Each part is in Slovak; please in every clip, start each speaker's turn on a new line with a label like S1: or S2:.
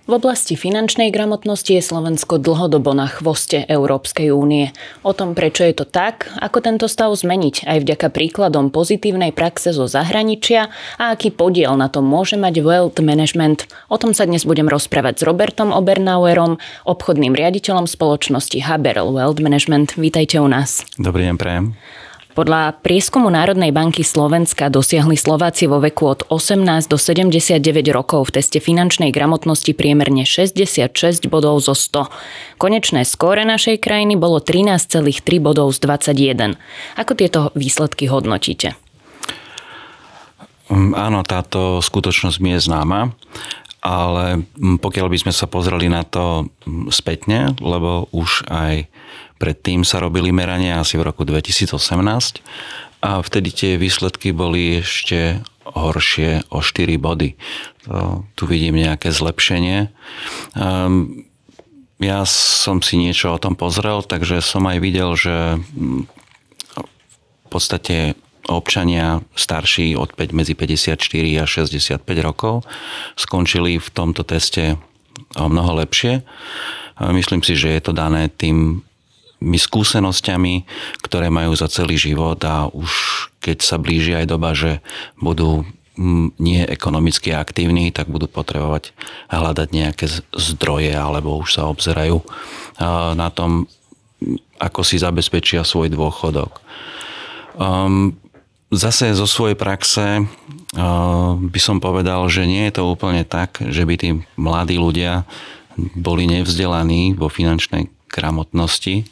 S1: V oblasti finančnej gramotnosti je Slovensko dlhodobo na chvoste Európskej únie. O tom, prečo je to tak, ako tento stav zmeniť aj vďaka príkladom pozitívnej praxe zo zahraničia a aký podiel na tom môže mať wealth management. O tom sa dnes budem rozprávať s Robertom Obernauerom, obchodným riaditeľom spoločnosti Haberl Wealth Management. Vítajte u nás.
S2: Dobrý deň, prajem.
S1: Podľa prieskumu Národnej banky Slovenska dosiahli Slováci vo veku od 18 do 79 rokov v teste finančnej gramotnosti priemerne 66 bodov zo 100. Konečné skóre našej krajiny bolo 13,3 bodov z 21. Ako tieto výsledky hodnotíte?
S2: Áno, táto skutočnosť mi je známa, ale pokiaľ by sme sa pozreli na to spätne, lebo už aj predtým sa robili merania asi v roku 2018 a vtedy tie výsledky boli ešte horšie o 4 body. Tu vidím nejaké zlepšenie. Ja som si niečo o tom pozrel, takže som aj videl, že v podstate občania starší od medzi 54 a 65 rokov skončili v tomto teste o mnoho lepšie. Myslím si, že je to dané tými skúsenosťami, ktoré majú za celý život a už keď sa blíži aj doba, že budú nie ekonomicky aktívni, tak budú potrebovať hľadať nejaké zdroje alebo už sa obzerajú na tom, ako si zabezpečia svoj dôchodok. Zase zo svojej praxe by som povedal, že nie je to úplne tak, že by tí mladí ľudia boli nevzdelaní vo finančnej gramotnosti.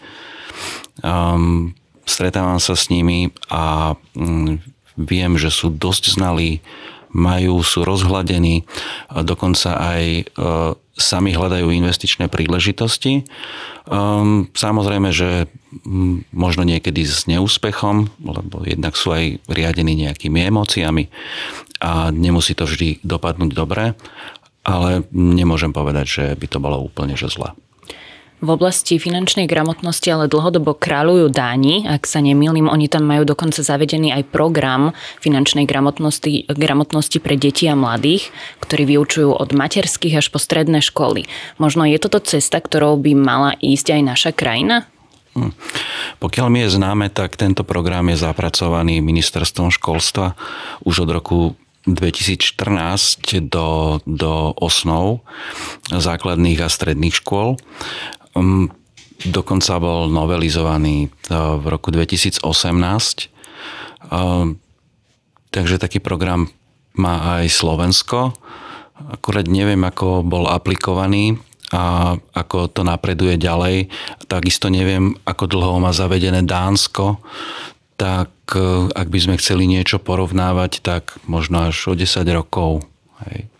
S2: Stretávam sa s nimi a viem, že sú dosť znalí, sú rozhľadení, dokonca aj sami hľadajú investičné príležitosti. Samozrejme, že možno niekedy s neúspechom, lebo jednak sú aj riadení nejakými emóciami a nemusí to vždy dopadnúť dobre, ale nemôžem povedať, že by to bolo úplne že zle.
S1: V oblasti finančnej gramotnosti ale dlhodobo kráľujú Dáni, ak sa nemýlim, oni tam majú dokonca zavedený aj program finančnej gramotnosti pre deti a mladých, ktorí vyučujú od materských až po stredné školy. Možno je toto cesta, ktorou by mala ísť aj naša krajina?
S2: Pokiaľ mi je známe, tak tento program je zapracovaný ministerstvom školstva už od roku 2014 do osnov základných a stredných škôl. Dokonca bol novelizovaný v roku 2018. Takže taký program má aj Slovensko. Akurát neviem, ako bol aplikovaný a ako to napreduje ďalej. Takisto neviem, ako dlho má zavedené Dánsko. Tak ak by sme chceli niečo porovnávať, tak možno až o 10 rokov. Hej.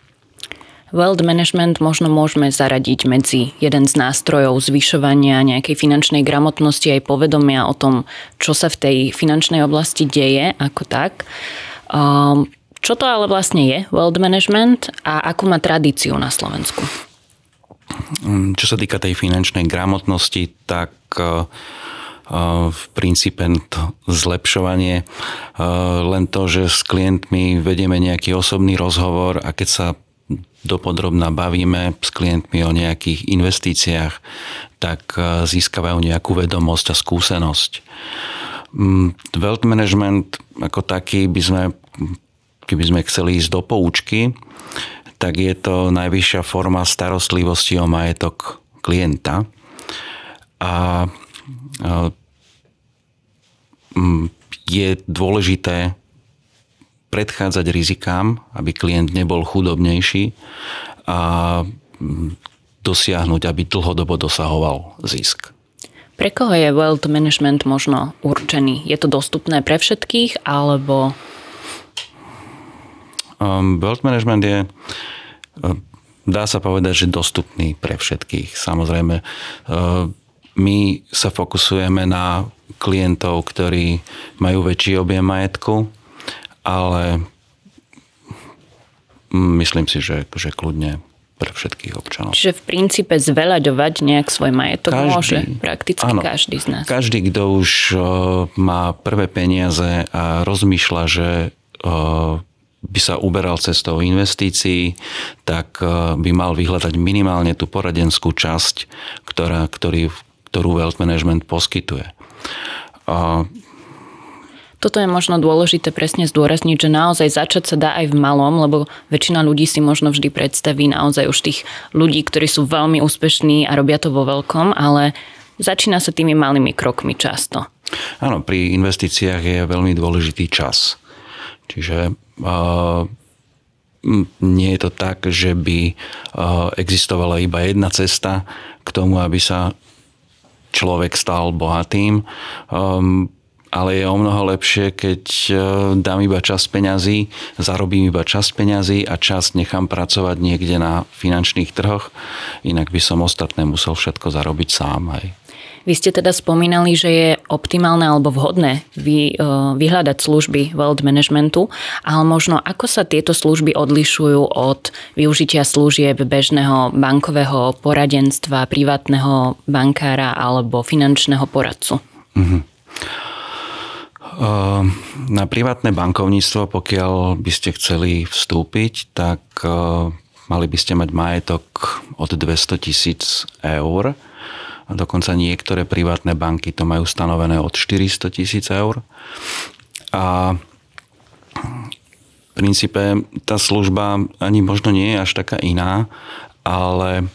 S1: Wealth management možno môžeme zaradiť medzi jeden z nástrojov zvyšovania nejakej finančnej gramotnosti aj povedomia o tom, čo sa v tej finančnej oblasti deje ako tak. Čo to ale vlastne je wealth management a akú má tradíciu na Slovensku?
S2: Čo sa týka tej finančnej gramotnosti, tak v princípe to zlepšovanie, len to, že s klientmi vedieme nejaký osobný rozhovor a keď sa dopodrobna bavíme s klientmi o nejakých investíciách, tak získavajú nejakú vedomosť a skúsenosť. Wealth management ako taký keby sme chceli ísť do poučky, tak je to najvyššia forma starostlivosti o majetok klienta. A je dôležité predchádzať rizikám, aby klient nebol chudobnejší a dosiahnuť, aby dlhodobo dosahoval zisk.
S1: Pre koho je wealth management možno určený? Je to dostupné pre všetkých, alebo?
S2: Wealth management je, dá sa povedať, že dostupný pre všetkých. Samozrejme, my sa fokusujeme na klientov, ktorí majú väčší objem majetku, ale myslím si, že kľudne pre všetkých občanov.
S1: Čiže v princípe zveľaďovať nejak svoj majetok môže prakticky áno, každý z nás.
S2: Každý, kto už má prvé peniaze a rozmýšľa, že by sa uberal cestou investícií, tak by mal vyhľadať minimálne tú poradenskú časť, ktorú wealth management poskytuje.
S1: Toto je možno dôležité presne zdôrazniť, že naozaj začať sa dá aj v malom, lebo väčšina ľudí si možno vždy predstaví naozaj už tých ľudí, ktorí sú veľmi úspešní a robia to vo veľkom, ale začína sa tými malými krokmi často.
S2: Áno, pri investíciách je veľmi dôležitý čas. Čiže nie je to tak, že by existovala iba jedna cesta k tomu, aby sa človek stal bohatým, ale je o mnoho lepšie, keď dám iba časť peňazí, zarobím iba časť peňazí a časť nechám pracovať niekde na finančných trhoch, inak by som ostatné musel všetko zarobiť sám. Hej.
S1: Vy ste teda spomínali, že je optimálne alebo vhodné vyhľadať služby wealth managementu, ale možno ako sa tieto služby odlišujú od využitia služieb bežného bankového poradenstva, privátneho bankára alebo finančného poradcu?
S2: Na privátne bankovníctvo, pokiaľ by ste chceli vstúpiť, tak mali by ste mať majetok od 200 000 eur. Dokonca niektoré privátne banky to majú stanovené od 400 000 eur. A v princípe tá služba ani možno nie je až taká iná, ale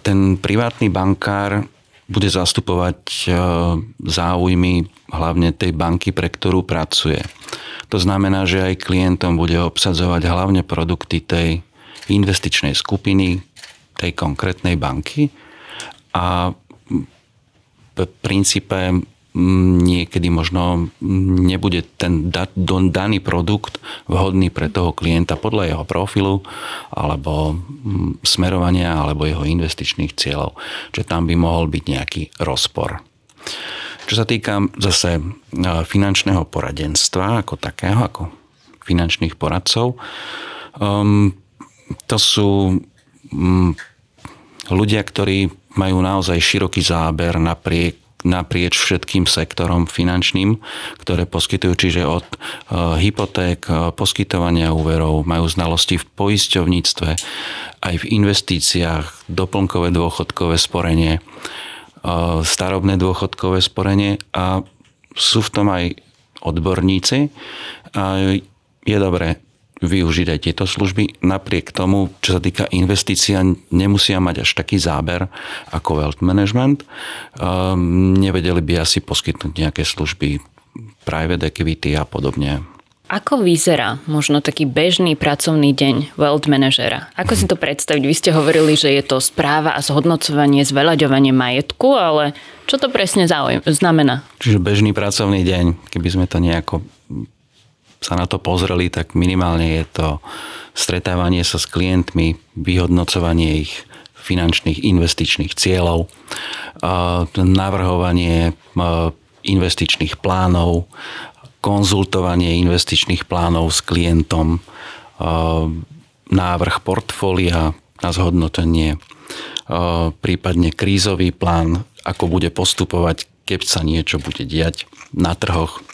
S2: ten privátny bankár bude zastupovať záujmy hlavne tej banky, pre ktorú pracuje. To znamená, že aj klientom bude obsadzovať hlavne produkty tej investičnej skupiny, tej konkrétnej banky a v princípe niekedy možno nebude ten daný produkt vhodný pre toho klienta podľa jeho profilu alebo smerovania alebo jeho investičných cieľov. Čiže tam by mohol byť nejaký rozpor. Čo sa týka zase finančného poradenstva ako takého, ako finančných poradcov, to sú ľudia, ktorí majú naozaj široký záber naprieč všetkým sektorom finančným, ktoré poskytujú, čiže od hypoték, poskytovania úverov, majú znalosti v poisťovníctve, aj v investíciách, doplnkové dôchodkové sporenie, starobné dôchodkové sporenie a sú v tom aj odborníci. A je dobré využiť aj tieto služby. Napriek tomu, čo sa týka investícií, nemusia mať až taký záber ako wealth management. Nevedeli by asi poskytnúť nejaké služby private equity a podobne.
S1: Ako vyzerá možno taký bežný pracovný deň wealth manažera? Ako si to predstaviť? Vy ste hovorili, že je to správa a zhodnocovanie, zveľaďovanie majetku, ale čo to presne znamená? Čiže
S2: bežný pracovný deň, keby sme to nejako sa na to pozreli, tak minimálne je to stretávanie sa s klientmi, vyhodnocovanie ich finančných investičných cieľov, navrhovanie investičných plánov, konzultovanie investičných plánov s klientom, návrh portfólia na zhodnotenie, prípadne krízový plán, ako bude postupovať, keď sa niečo bude diať na trhoch.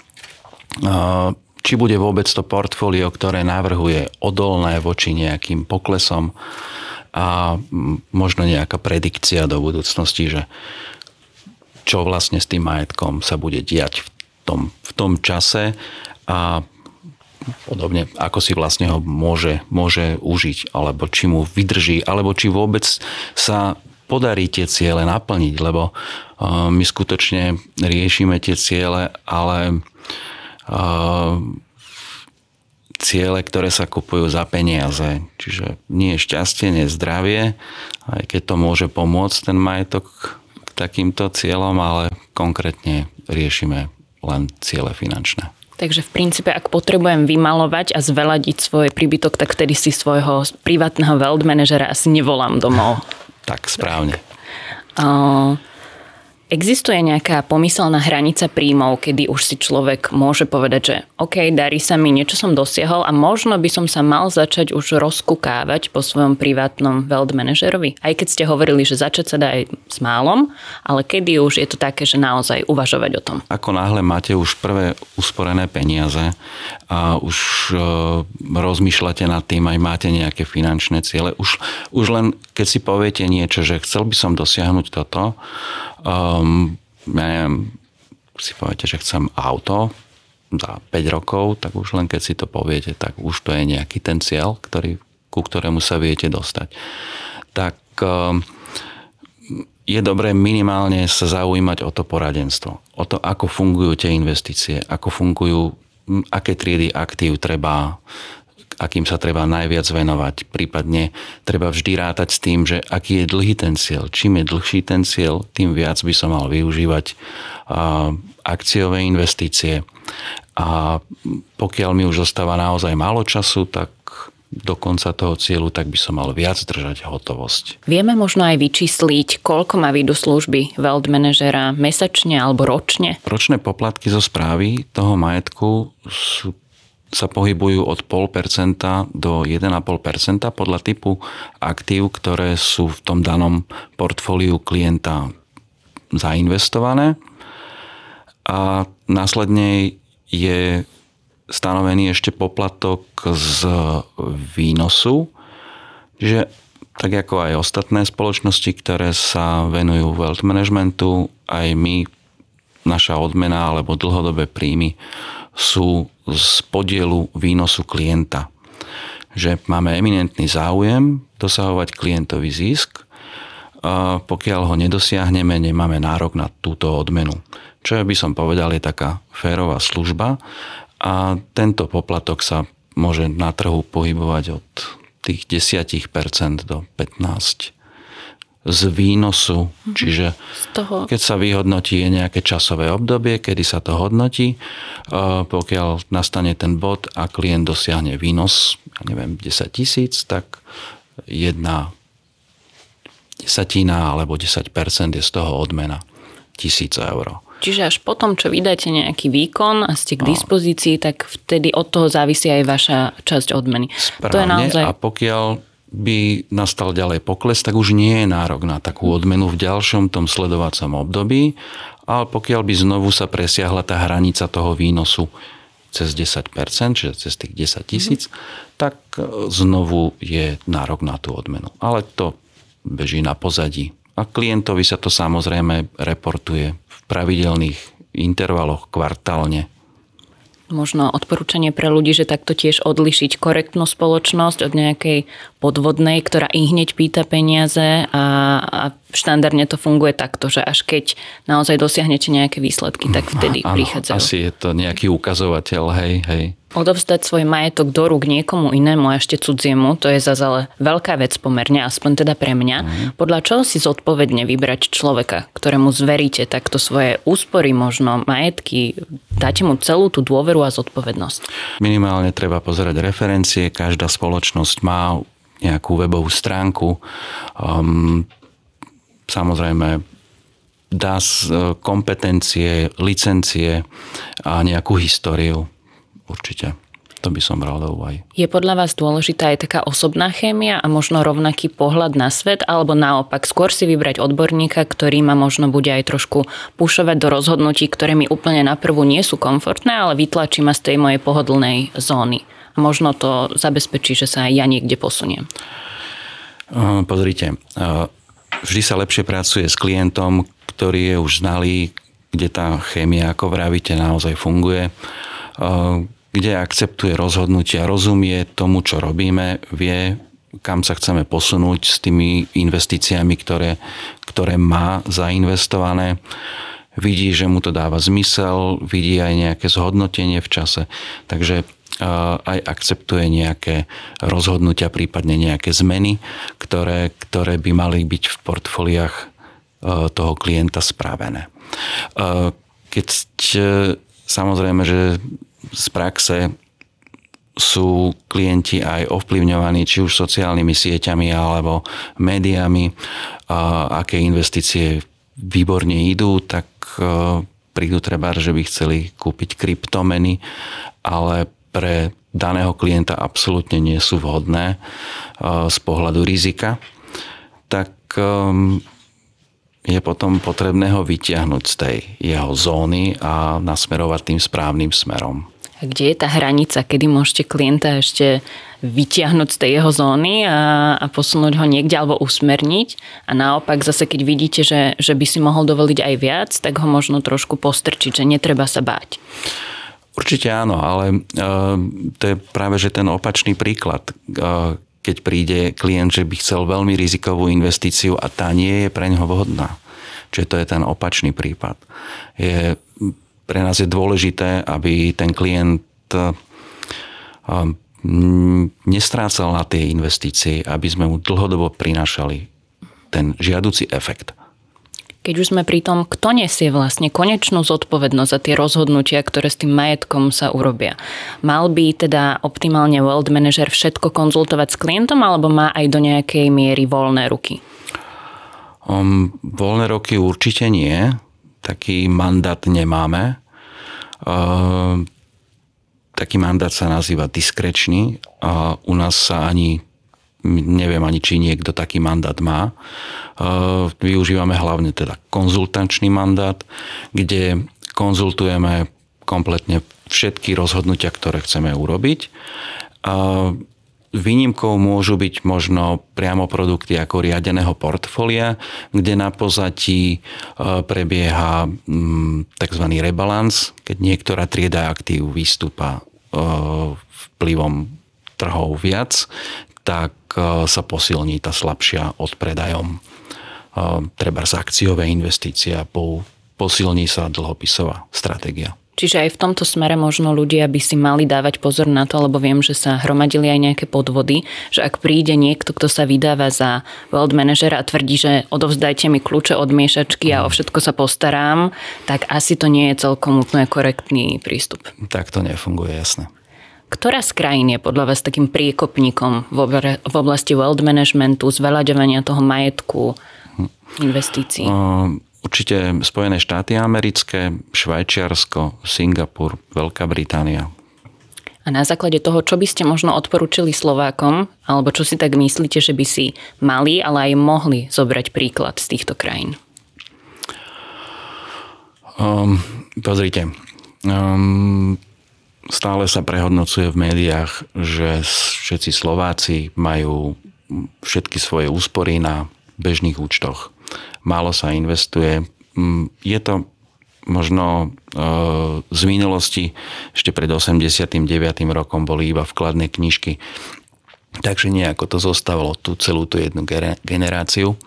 S2: Či bude vôbec to portfólio, ktoré navrhuje, odolné voči nejakým poklesom a možno nejaká predikcia do budúcnosti, že čo vlastne s tým majetkom sa bude diať v tom čase a podobne, ako si vlastne ho môže užiť, alebo či mu vydrží, alebo či vôbec sa podarí tie ciele naplniť, lebo my skutočne riešime tie ciele, ale ciele, ktoré sa kupujú za peniaze. Čiže nie je šťastie, nie je zdravie, aj keď to môže pomôcť ten majetok k takýmto cieľom, ale konkrétne riešime len ciele finančné.
S1: Takže v princípe, ak potrebujem vymalovať a zveladiť svoj príbytok, tak vtedy si svojho privátneho wealth manažera asi nevolám domov.
S2: Tak, správne.
S1: Existuje nejaká pomyselná hranica príjmov, kedy už si človek môže povedať, že OK, darí sa mi, niečo som dosiahol a možno by som sa mal začať už rozkukávať po svojom privátnom wealth manažerovi? Aj keď ste hovorili, že začať sa dá aj s málom, ale kedy už je to také, že naozaj uvažovať o tom?
S2: Ako náhle máte už prvé usporené peniaze a už rozmýšľate nad tým, aj máte nejaké finančné ciele, už len keď si poviete niečo, že chcel by som dosiahnuť toto, ja neviem, si poviete, že chcem auto za 5 rokov, tak už len keď si to poviete, tak už to je nejaký ten cieľ, ku ktorému sa viete dostať. Tak je dobré minimálne sa zaujímať o to poradenstvo. O to, ako fungujú tie investície, ako fungujú, aké triedy aktív treba, akým sa treba najviac venovať. Prípadne treba vždy rátať s tým, že aký je dlhý ten cieľ. Čím je dlhší ten cieľ, tým viac by som mal využívať akciové investície. A pokiaľ mi už zostáva naozaj málo času, tak do konca toho cieľu, tak by som mal viac držať hotovosť.
S1: Vieme možno aj vyčísliť, koľko má výjdu služby wealth manažera mesačne alebo ročne?
S2: Ročné poplatky zo správy toho majetku sa pohybujú od 0,5% do 1,5% podľa typu aktív, ktoré sú v tom danom portfóliu klienta zainvestované. A následne je stanovený ešte poplatok z výnosu, že tak ako aj ostatné spoločnosti, ktoré sa venujú wealth managementu, aj my, naša odmena alebo dlhodobé príjmy sú z podielu výnosu klienta. Že máme eminentný záujem dosahovať klientový zisk, a pokiaľ ho nedosiahneme, nemáme nárok na túto odmenu. Čo by som povedal, je taká férová služba a tento poplatok sa môže na trhu pohybovať od tých 10% do 15% z výnosu. Čiže keď sa vyhodnotí, je nejaké časové obdobie, kedy sa to hodnotí. Pokiaľ nastane ten bod a klient dosiahne výnos, ja neviem, 10 000, tak 1/10 alebo 10% je z toho odmena 1 000 eur.
S1: Čiže až potom, čo vydáte nejaký výkon a ste k dispozícii, tak vtedy od toho závisí aj vaša časť odmeny.
S2: Správne. To je naozaj... A pokiaľ by nastal ďalej pokles, tak už nie je nárok na takú odmenu v ďalšom tom sledovacom období, ale pokiaľ by znovu sa presiahla tá hranica toho výnosu cez 10%, čiže cez tých 10 000, tak znovu je nárok na tú odmenu. Ale to beží na pozadí. A klientovi sa to samozrejme reportuje v pravidelných intervaloch kvartálne.
S1: Možno odporúčanie pre ľudí, že takto tiež odlišiť korektnú spoločnosť od nejakej podvodnej, ktorá i hneď pýta peniaze a štandardne to funguje takto, že až keď naozaj dosiahnete nejaké výsledky, tak vtedy prichádzajú. Asi
S2: je to nejaký ukazovateľ, hej.
S1: Odovzdať svoj majetok do rúk niekomu inému a ešte cudziemu, to je zase ale veľká vec pomerne, aspoň teda pre mňa. Podľa čoho si zodpovedne vybrať človeka, ktorému zveríte takto svoje úspory, možno majetky, dáte mu celú tú dôveru a zodpovednosť?
S2: Minimálne treba pozerať referencie, každá spoločnosť má nejakú webovú stránku. Samozrejme dá kompetencie, licencie a nejakú históriu. Určite. To by som bral do úvahy.
S1: Je podľa vás dôležitá aj taká osobná chémia a možno rovnaký pohľad na svet, alebo naopak skôr si vybrať odborníka, ktorý ma možno bude aj trošku pušovať do rozhodnutí, ktoré mi úplne naprvu nie sú komfortné, ale vytlačí ma z tej mojej pohodlnej zóny. A možno to zabezpečí, že sa aj ja niekde posuniem.
S2: Pozrite, vždy sa lepšie pracuje s klientom, ktorý je už znalý, kde tá chémia, ako vravíte, naozaj funguje, kde akceptuje rozhodnutia, rozumie tomu, čo robíme, vie, kam sa chceme posunúť s tými investíciami, ktoré má zainvestované. Vidí, že mu to dáva zmysel, vidí aj nejaké zhodnotenie v čase. Takže aj akceptuje nejaké rozhodnutia, prípadne nejaké zmeny, ktoré by mali byť v portfóliách toho klienta spravené. Keď samozrejme, že z praxe sú klienti aj ovplyvňovaní či už sociálnymi sieťami alebo médiami, aké investície výborne idú, tak prídu trebárs, že by chceli kúpiť kryptomeny, ale pre daného klienta absolútne nie sú vhodné z pohľadu rizika, tak je potom potrebné ho vyťahnuť z tej jeho zóny a nasmerovať tým správnym smerom.
S1: A kde je tá hranica, kedy môžete klienta ešte vytiahnuť z tej jeho zóny a posunúť ho niekde alebo usmerniť? A naopak zase, keď vidíte, že by si mohol dovoliť aj viac, tak ho možno trošku postrčiť, že netreba sa báť.
S2: Určite áno, ale to je práve že ten opačný príklad. Keď príde klient, že by chcel veľmi rizikovú investíciu a tá nie je pre ňoho vhodná. Čiže to je ten opačný prípad. Pre nás je dôležité, aby ten klient nestrácal na tie investície, aby sme mu dlhodobo prinášali ten žiaduci efekt.
S1: Keď už sme pri tom, kto nesie vlastne konečnú zodpovednosť za tie rozhodnutia, ktoré s tým majetkom sa urobia. Mal by teda optimálne wealth manager všetko konzultovať s klientom, alebo má aj do nejakej miery voľné ruky?
S2: Voľné ruky určite nie. Taký mandát nemáme. Taký mandát sa nazýva diskrečný. U nás sa neviem ani, či niekto taký mandát má. Využívame hlavne teda konzultačný mandát, kde konzultujeme kompletne všetky rozhodnutia, ktoré chceme urobiť. Výnimkou môžu byť možno priamo produkty ako riadeného portfólia, kde na pozadí prebieha tzv. Rebalans, keď niektorá trieda aktív vystúpa vplyvom trhov viac, tak sa posilní tá slabšia odpredajom. Trebárs akciové investície a posilní sa dlhopisová stratégia.
S1: Čiže aj v tomto smere možno ľudia by si mali dávať pozor na to, lebo viem, že sa hromadili aj nejaké podvody, že ak príde niekto, kto sa vydáva za wealth manažera a tvrdí, že odovzdajte mi kľúče od miešačky a o všetko sa postarám, tak asi to nie je celkom úplne korektný prístup.
S2: Tak to nefunguje, jasné.
S1: Ktorá z krajín je podľa vás takým priekopníkom v oblasti wealth managementu, zveľaďovania toho majetku, investícií?
S2: Určite Spojené štáty americké, Švajčiarsko, Singapur, Veľká Británia.
S1: A na základe toho, čo by ste možno odporúčili Slovákom, alebo čo si tak myslíte, že by si mali, ale aj mohli zobrať príklad z týchto krajín?
S2: Pozrite, stále sa prehodnocuje v médiách, že všetci Slováci majú všetky svoje úspory na bežných účtoch. Málo sa investuje. Je to možno z minulosti, ešte pred 89. rokom boli iba vkladné knižky. Takže nejako to zostávalo celú tú jednu generáciu.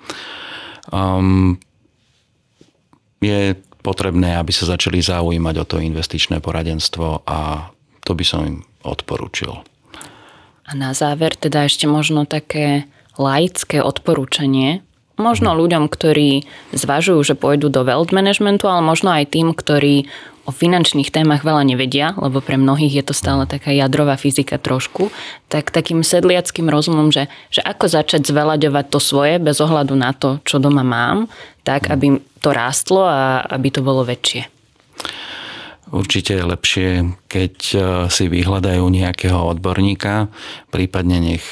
S2: Je potrebné, aby sa začali zaujímať o to investičné poradenstvo a to by som im odporúčil.
S1: A na záver teda ešte možno také laické odporúčanie, možno ľuďom, ktorí zvažujú, že pôjdu do wealth managementu, ale možno aj tým, ktorí o finančných témach veľa nevedia, lebo pre mnohých je to stále taká jadrová fyzika trošku, tak takým sedliackým rozumom, že ako začať zveľaďovať to svoje bez ohľadu na to, čo doma mám, tak aby to rástlo a aby to bolo väčšie.
S2: Určite je lepšie, keď si vyhľadajú nejakého odborníka, prípadne nech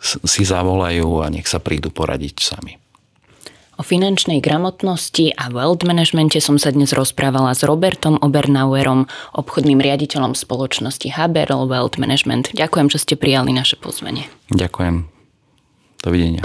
S2: si zavolajú a nech sa prídu poradiť sami.
S1: O finančnej gramotnosti a wealth managemente som sa dnes rozprávala s Robertom Obernauerom, obchodným riaditeľom spoločnosti Haberl Wealth Management. Ďakujem, že ste prijali naše pozvanie.
S2: Ďakujem. Dovidenia.